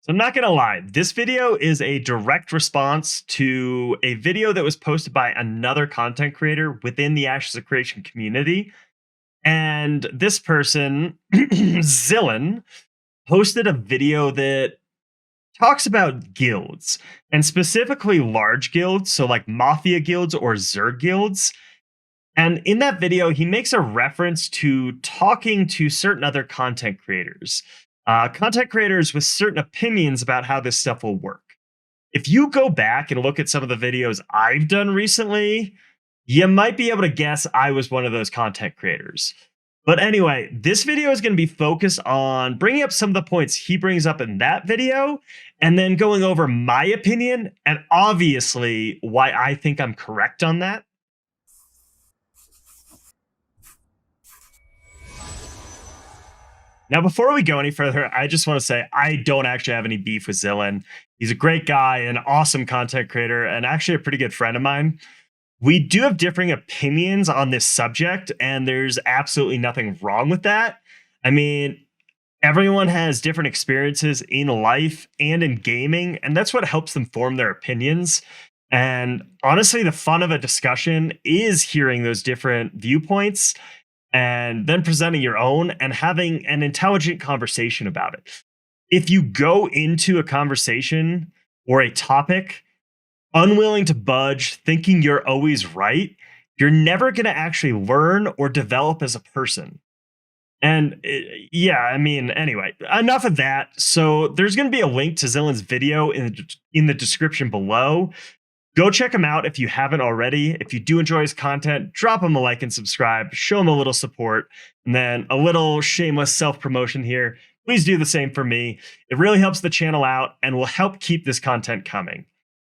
So I'm not going to lie, this video is a direct response to a video that was posted by another content creator within the Ashes of Creation community. And this person, Xillin, posted a video that talks about guilds and specifically large guilds, so like mafia guilds or Zerg guilds. And in that video, he makes a reference to talking to certain other content creators with certain opinions about how this stuff will work. If you go back and look at some of the videos I've done recently, you might be able to guess I was one of those content creators. But anyway, this video is going to be focused on bringing up some of the points he brings up in that video, and then going over my opinion and obviously why I think I'm correct on that. Now, before we go any further, I just want to say I don't actually have any beef with Xillin. He's a great guy, an awesome content creator, and actually a pretty good friend of mine. We do have differing opinions on this subject, and there's absolutely nothing wrong with that. I mean, everyone has different experiences in life and in gaming, and that's what helps them form their opinions. And honestly, the fun of a discussion is hearing those different viewpoints and then presenting your own and having an intelligent conversation about it. If you go into a conversation or a topic unwilling to budge, thinking you're always right, you're never going to actually learn or develop as a person. And yeah, I mean, anyway, enough of that. So there's going to be a link to Xillin's video in the description below. Go check him out if you haven't already. If you do enjoy his content, drop him a like and subscribe. Show him a little support. And then a little shameless self-promotion here. Please do the same for me. It really helps the channel out and will help keep this content coming.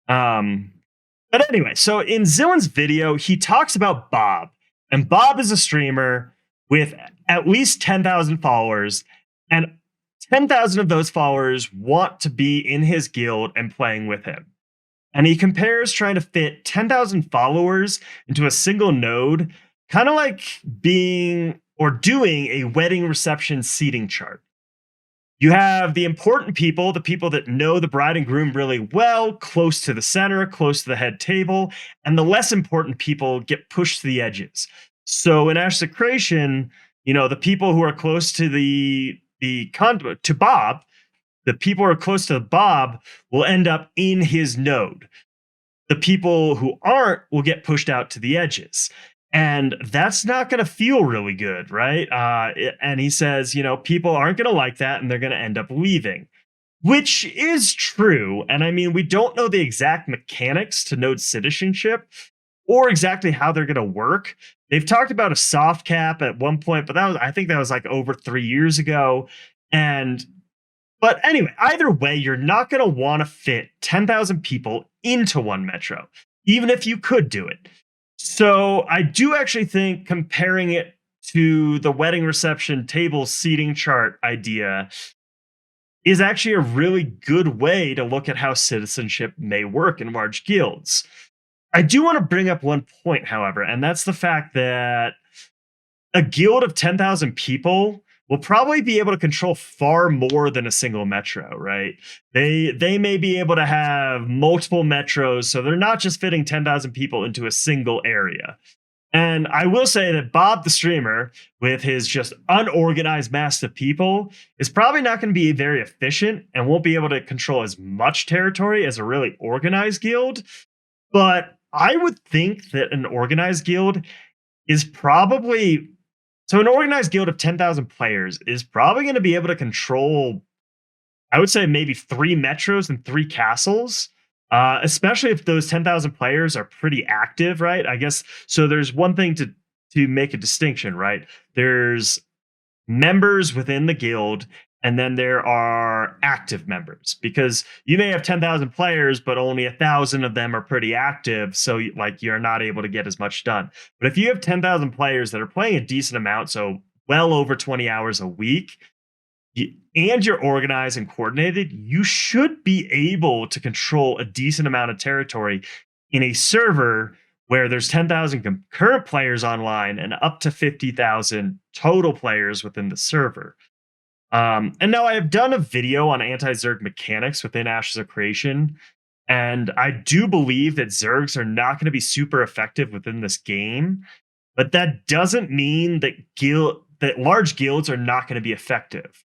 But anyway, so in Xillin's video, he talks about Bob. And Bob is a streamer with at least 10,000 followers. And 10,000 of those followers want to be in his guild and playing with him. And he compares trying to fit 10,000 followers into a single node, kind of like being or doing a wedding reception seating chart. You have the important people, the people that know the bride and groom really well, close to the center, close to the head table, and the less important people get pushed to the edges. So in Ashes of Creation, you know, the people who are close to to Bob, the people who are close to Bob will end up in his node. The people who aren't will get pushed out to the edges. And that's not going to feel really good, right? And he says, you know, people aren't going to like that and they're going to end up leaving, which is true. And I mean, we don't know the exact mechanics to node citizenship or exactly how they're going to work. They've talked about a soft cap at one point, but I think that was like over 3 years ago. But anyway, either way, you're not going to want to fit 10,000 people into one metro, even if you could do it. So I do actually think comparing it to the wedding reception table seating chart idea is actually a really good way to look at how citizenship may work in large guilds. I do want to bring up one point, however, and that's the fact that a guild of 10,000 people will probably be able to control far more than a single metro, right? They may be able to have multiple metros, so they're not just fitting 10,000 people into a single area. And I will say that Bob the streamer, with his just unorganized mass of people, is probably not going to be very efficient and won't be able to control as much territory as a really organized guild. But I would think that an organized guild is probably... So an organized guild of 10,000 players is probably going to be able to control, I would say, maybe 3 metros and 3 castles, especially if those 10,000 players are pretty active, right? I guess, so there's one thing to make a distinction, right? There's members within the guild, and then there are active members, because you may have 10,000 players, but only 1,000 of them are pretty active. So like you're not able to get as much done. But if you have 10,000 players that are playing a decent amount, so well over 20 hours a week, and you're organized and coordinated, you should be able to control a decent amount of territory in a server where there's 10,000 concurrent players online and up to 50,000 total players within the server. And now I have done a video on anti-Zerg mechanics within Ashes of Creation, and I do believe that Zergs are not going to be super effective within this game, but that doesn't mean that large guilds are not going to be effective.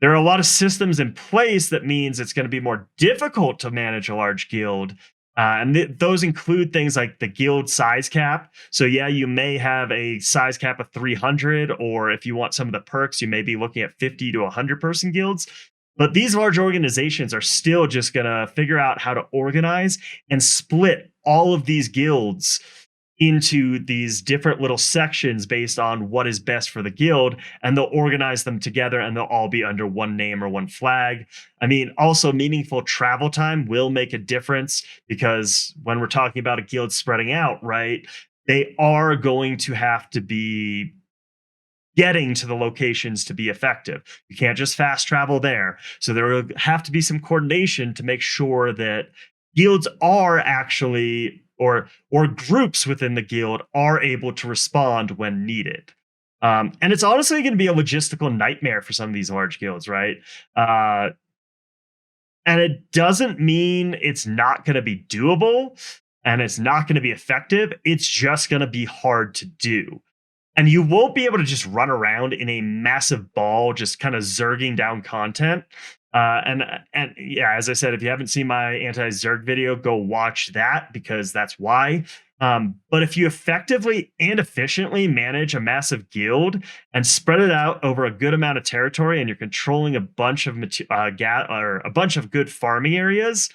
There are a lot of systems in place that means it's going to be more difficult to manage a large guild. And those include things like the guild size cap. So, yeah, you may have a size cap of 300, or if you want some of the perks, you may be looking at 50 to 100 person guilds. But these large organizations are still just going to figure out how to organize and split all of these guilds into these different little sections based on what is best for the guild, and they'll organize them together and they'll all be under one name or one flag. I mean, also meaningful travel time will make a difference, because when we're talking about a guild spreading out, right, they are going to have to be getting to the locations to be effective. You can't just fast travel there. So there will have to be some coordination to make sure that guilds are actually, or groups within the guild are able to respond when needed. And it's honestly going to be a logistical nightmare for some of these large guilds, right? And it doesn't mean it's not going to be doable and it's not going to be effective. It's just going to be hard to do. And you won't be able to just run around in a massive ball, just kind of zerging down content. And yeah, as I said, if you haven't seen my anti-Zerg video, go watch that, because that's why. But if you effectively and efficiently manage a massive guild and spread it out over a good amount of territory, and you're controlling a bunch of a bunch of good farming areas,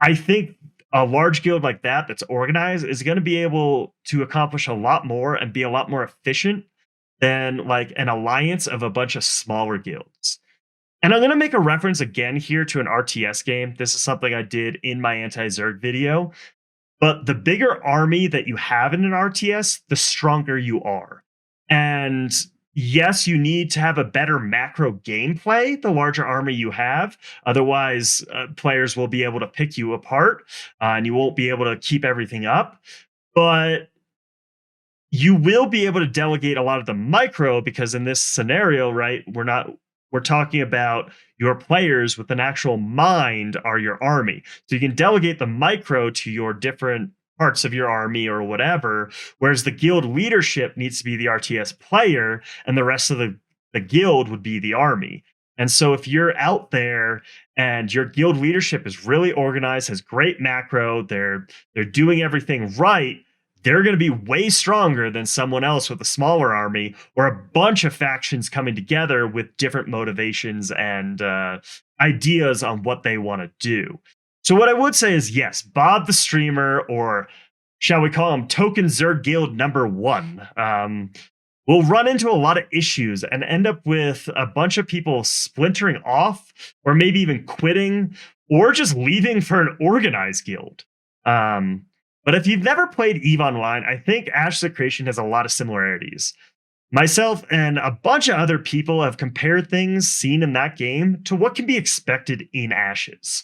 I think a large guild like that that's organized is going to be able to accomplish a lot more and be a lot more efficient than like an alliance of a bunch of smaller guilds. And I'm going to make a reference again here to an RTS game. This is something I did in my anti-Zerg video. But the bigger army that you have in an RTS, the stronger you are. And yes, you need to have a better macro gameplay the larger army you have. Otherwise, players will be able to pick you apart, and you won't be able to keep everything up. But you will be able to delegate a lot of the micro, because in this scenario, right, we're talking about your players with an actual mind are your army. So you can delegate the micro to your different parts of your army or whatever, whereas the guild leadership needs to be the RTS player, and the rest of the guild would be the army. And so if you're out there and your guild leadership is really organized, has great macro, they're doing everything right, they're going to be way stronger than someone else with a smaller army, or a bunch of factions coming together with different motivations and ideas on what they want to do. So what I would say is, yes, Bob the streamer, or shall we call him Token Zerg Guild number 1, will run into a lot of issues and end up with a bunch of people splintering off, or maybe even quitting, or just leaving for an organized guild. But if you've never played EVE Online, I think Ashes of Creation has a lot of similarities. Myself and a bunch of other people have compared things seen in that game to what can be expected in Ashes.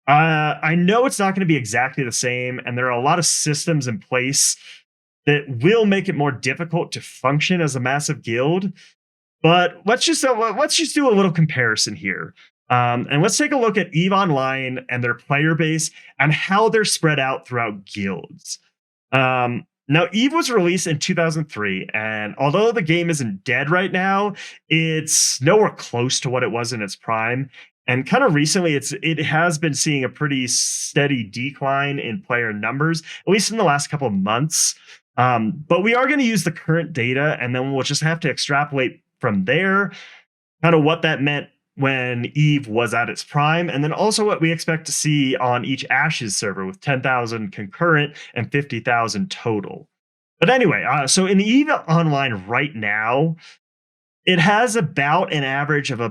I know it's not going to be exactly the same, and there are a lot of systems in place that will make it more difficult to function as a massive guild. But let's just do a little comparison here. And let's take a look at EVE Online and their player base and how they're spread out throughout guilds. Now, EVE was released in 2003, and although the game isn't dead right now, it's nowhere close to what it was in its prime. And kind of recently, it has been seeing a pretty steady decline in player numbers, at least in the last couple of months. But we are going to use the current data, and then we'll just have to extrapolate from there, kind of what that meant when EVE was at its prime, and then also what we expect to see on each Ashes server with 10,000 concurrent and 50,000 total. But anyway, so in EVE Online right now, it has about an average of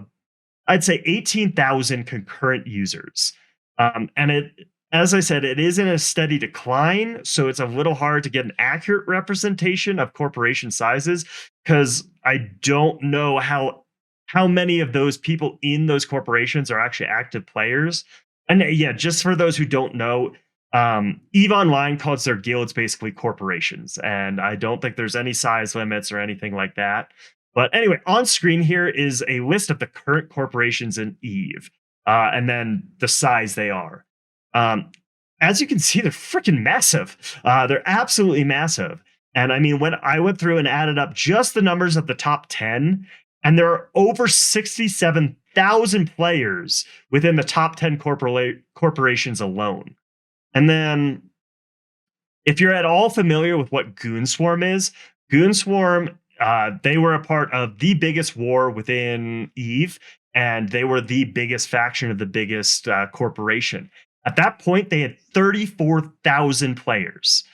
I'd say 18,000 concurrent users. And as I said, it is in a steady decline, so it's a little hard to get an accurate representation of corporation sizes, because I don't know how many of those people in those corporations are actually active players. And yeah, just for those who don't know, EVE Online calls their guilds basically corporations, and I don't think there's any size limits or anything like that. But anyway, on screen here is a list of the current corporations in Eve, and then the size they are. Um, as you can see, they're freaking massive. They're absolutely massive. And I mean, when I went through and added up just the numbers of the top 10, and there are over 67,000 players within the top 10 corporations alone. And then, if you're at all familiar with what Goonswarm is, Goonswarm, they were a part of the biggest war within Eve, and they were the biggest faction of the biggest corporation. At that point, they had 34,000 players.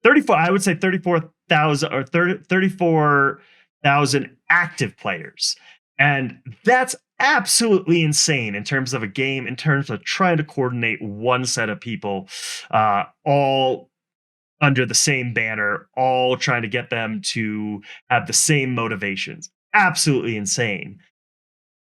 34, I would say 34,000 or 34,000 active players. And that's absolutely insane in terms of a game, in terms of trying to coordinate one set of people, all under the same banner, all trying to get them to have the same motivations. Absolutely insane.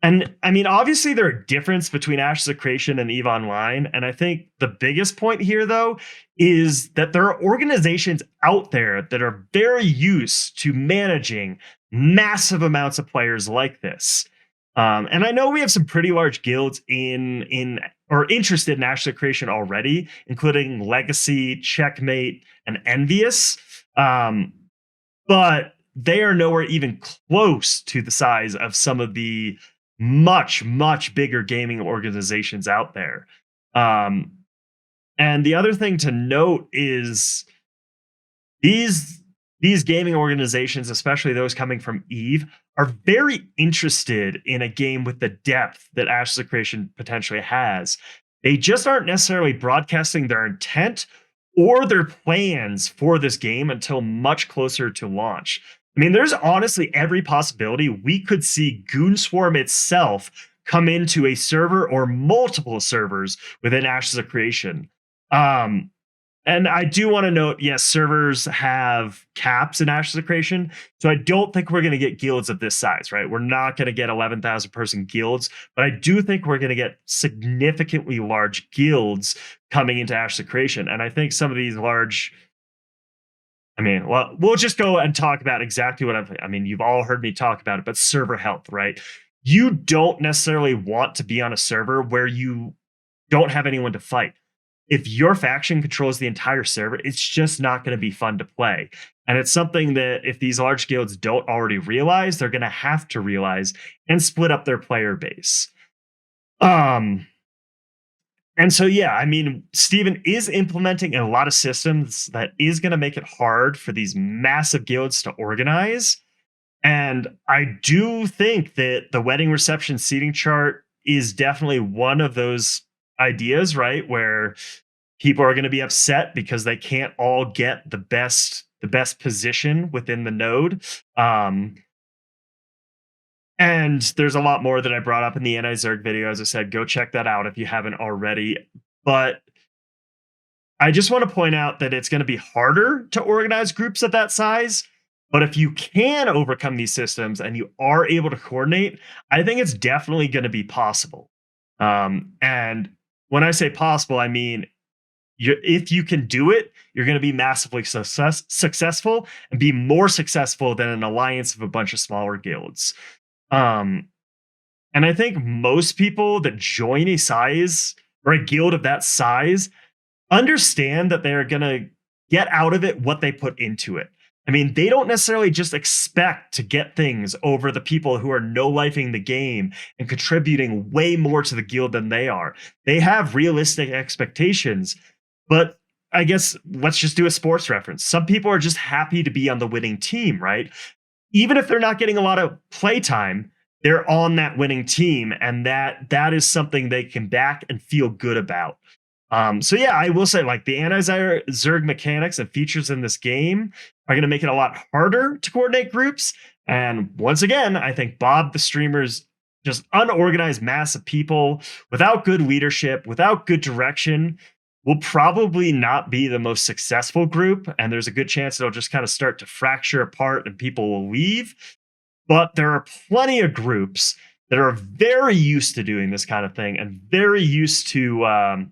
And I mean, obviously, there are differences between Ashes of Creation and EVE Online. And I think the biggest point here, though, is that there are organizations out there that are very used to managing massive amounts of players like this. And I know we have some pretty large guilds in or interested in Ashes of Creation already, including Legacy, Checkmate, and Envious. But they are nowhere even close to the size of some of the much, much bigger gaming organizations out there. And the other thing to note is these gaming organizations, especially those coming from Eve, are very interested in a game with the depth that Ashes of Creation potentially has. They just aren't necessarily broadcasting their intent or their plans for this game until much closer to launch. I mean, there's honestly every possibility we could see Goonswarm itself come into a server or multiple servers within Ashes of Creation. And I do want to note, yes, servers have caps in Ashes of Creation, so I don't think we're going to get guilds of this size, right? We're not going to get 11,000 person guilds, but I do think we're going to get significantly large guilds coming into Ashes of Creation. And I think some of these large, I mean, well, we'll just go and talk about exactly what I mean, you've all heard me talk about it, but server health, right? You don't necessarily want to be on a server where you don't have anyone to fight. If your faction controls the entire server, it's just not going to be fun to play. And it's something that if these large guilds don't already realize, they're going to have to realize and split up their player base. And so, yeah, I mean, Steven is implementing a lot of systems that is going to make it hard for these massive guilds to organize. And I do think that the wedding reception seating chart is definitely one of those ideas, right? Where people are going to be upset because they can't all get the best position within the node. And there's a lot more that I brought up in the anti-Zerg video. As I said, go check that out if you haven't already. But I just want to point out that it's going to be harder to organize groups of that size. But if you can overcome these systems and you are able to coordinate, I think it's definitely going to be possible. And when I say possible, I mean, if you can do it, you're going to be massively successful and be more successful than an alliance of a bunch of smaller guilds. And I think most people that join a size or a guild of that size understand that they're going to get out of it what they put into it. I mean, they don't necessarily just expect to get things over the people who are no-lifing the game and contributing way more to the guild than they are. They have realistic expectations, but I guess let's just do a sports reference. Some people are just happy to be on the winning team, right? Even if they're not getting a lot of play time, they're on that winning team, and that is something they can back and feel good about. So yeah, I will say, like, the anti-Zerg mechanics and features in this game are going to make it a lot harder to coordinate groups. And once again, I think Bob the streamer's just unorganized mass of people without good leadership, without good direction, will probably not be the most successful group. And there's a good chance it'll just kind of start to fracture apart and people will leave. But there are plenty of groups that are very used to doing this kind of thing and very used to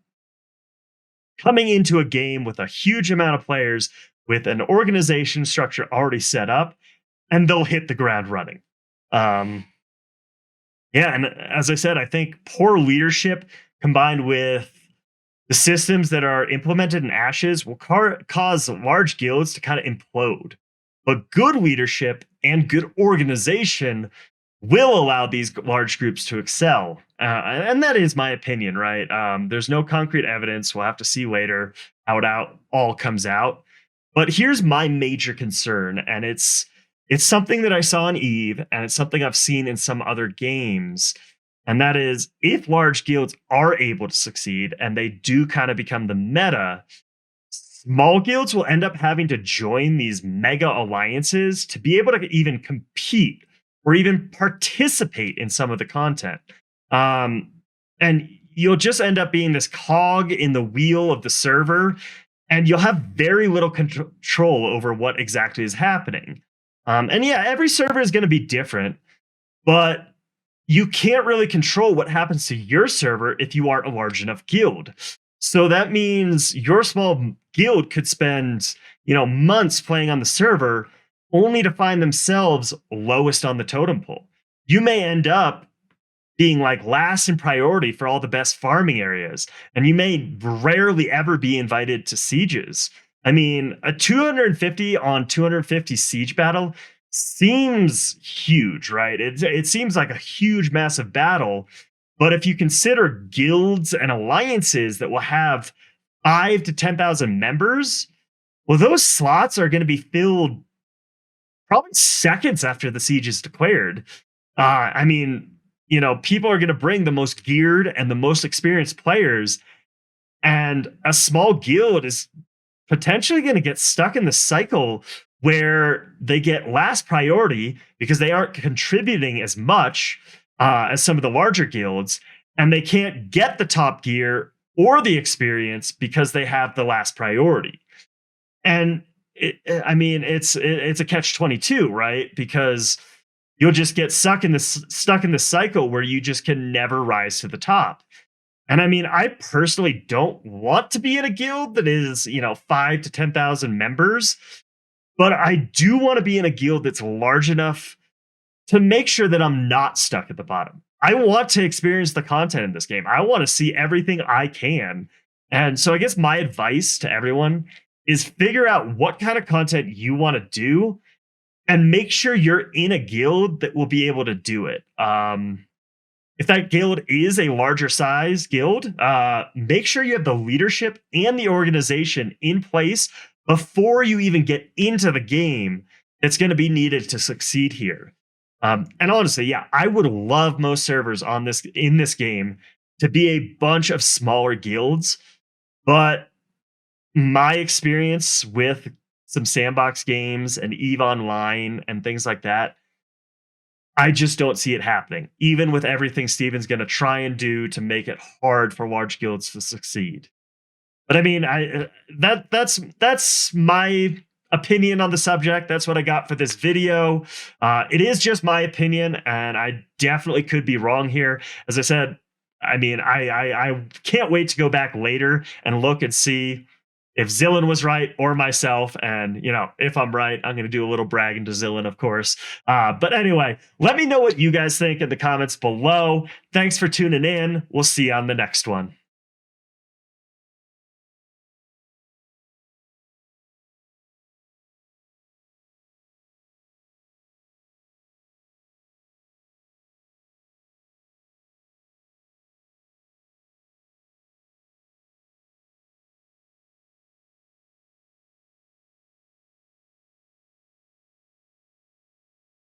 coming into a game with a huge amount of players with an organization structure already set up and they'll hit the ground running. Um, yeah, and as I said, I think poor leadership combined with the systems that are implemented in Ashes will cause large guilds to kind of implode. But good leadership and good organization will allow these large groups to excel. And that is my opinion, right? There's no concrete evidence. We'll have to see later how all comes out. But here's my major concern, and it's something that I saw in Eve, and it's something I've seen in some other games. And that is, if large guilds are able to succeed and they do kind of become the meta, small guilds will end up having to join these mega alliances to be able to even compete or even participate in some of the content. And you'll just end up being this cog in the wheel of the server, and you'll have very little control over what exactly is happening. And yeah, every server is going to be different, but you can't really control what happens to your server if you aren't a large enough guild. So that means your small guild could spend, months playing on the server only to find themselves lowest on the totem pole. You may end up being like last in priority for all the best farming areas, and you may rarely ever be invited to sieges. I mean, a 250 on 250 siege battle seems huge, right? It seems like a huge, massive battle. But if you consider guilds and alliances that will have 5 to 10,000 members, well, those slots are going to be filled probably seconds after the siege is declared. People are going to bring the most geared and the most experienced players, and a small guild is potentially going to get stuck in the cycle where they get last priority because they aren't contributing as much as some of the larger guilds, and they can't get the top gear or the experience because they have the last priority. And it's a catch-22, right? Because you'll just get stuck in this cycle where you just can never rise to the top. And I personally don't want to be in a guild that is, 5 to 10,000 members, but I do want to be in a guild that's large enough to make sure that I'm not stuck at the bottom. I want to experience the content in this game. I want to see everything I can. And so I guess my advice to everyone is figure out what kind of content you want to do and make sure you're in a guild that will be able to do it. If that guild is a larger size guild, make sure you have the leadership and the organization in place before you even get into the game that's going to be needed to succeed here. And honestly, yeah, I would love most servers in this game to be a bunch of smaller guilds, but my experience with some sandbox games and EVE Online and things like that, I just don't see it happening, even with everything Steven's going to try and do to make it hard for large guilds to succeed. But that's my opinion on the subject. That's what I got for this video. It is just my opinion, and I definitely could be wrong here. As I said, I can't wait to go back later and look and see if Xillin was right or myself. And, if I'm right, I'm going to do a little bragging to Xillin, of course. But anyway, let me know what you guys think in the comments below. Thanks for tuning in. We'll see you on the next one.